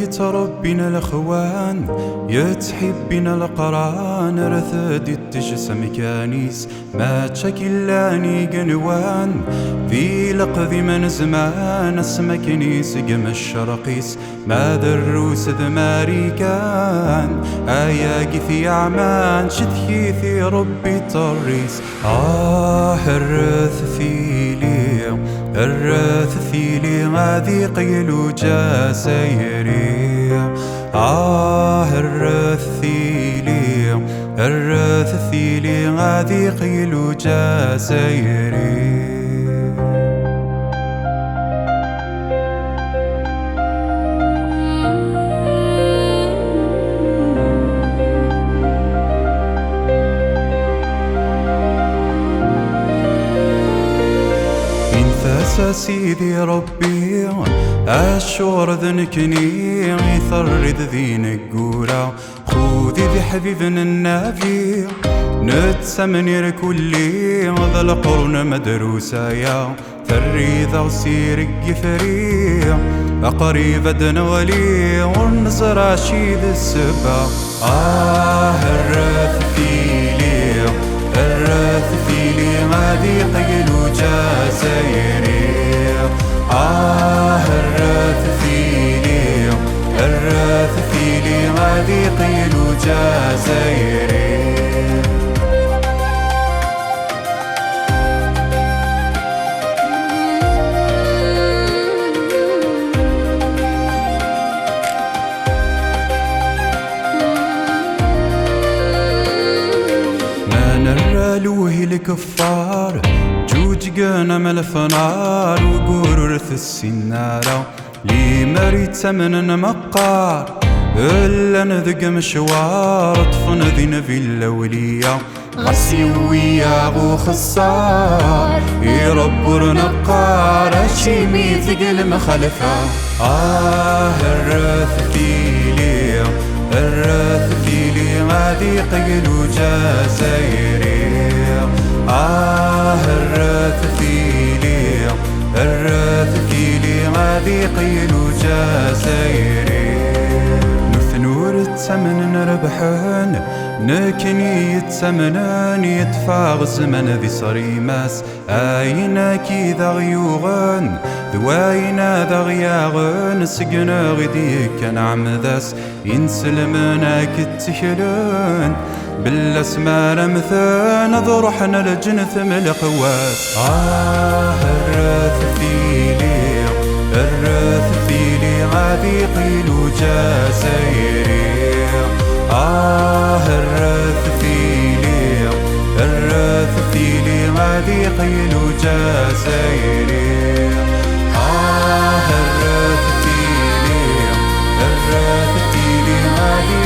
يتربينا الاخوان يتحبنا القران رثد التجسم كانيس ما تشكلاني قنوان في لقذ من زمان اسم كنيس قم الشرقيس ما دروس ذماريكان آيا في عمان شتكيثي ربي طريس الرث ثيلي غادي قيلو جاسيري الرث ثيلي غادي قيلو جاسيري سيدي ربي أشور ذنكني يثرد ذي نقورا خذي ذي حبيبنا النافي نتسمني ركولي ذا القرن مدروسا يا ثري ذا سيرك يفري أقريب دن ولي ونزر عشيد السبا الرث ثيلي غادي قيلو جاسيري الرث ثيلي غادي قيلو جاسيري نرالوه الكفار جوج قانا ملفنار وقررث السنارة لي مريت ثمن مقار إلا نذق مشوار طفن ذي نبي الأولية غسيوية غو خصار يربر نقار شيمي ثقل مخلفة الرث ثيلي غادي قيلو جاسيري الرث ثيلي غادي قيلو جاسيري نثنور التمن نربحن نكني يتسمنان يدفع الزمن ذي صريماس آينا كي ذا غيوغن ذواينا ذا غياغن سقنا غدي كان عمذاس ينسلمنا كتشلون بالاسماء رمثان ذرحنا الجنث ملقواس الرث ثيلي غادي قيلو جاسيري الرث ثيلي غادي قيلو جاسيري الرث ثيلي غادي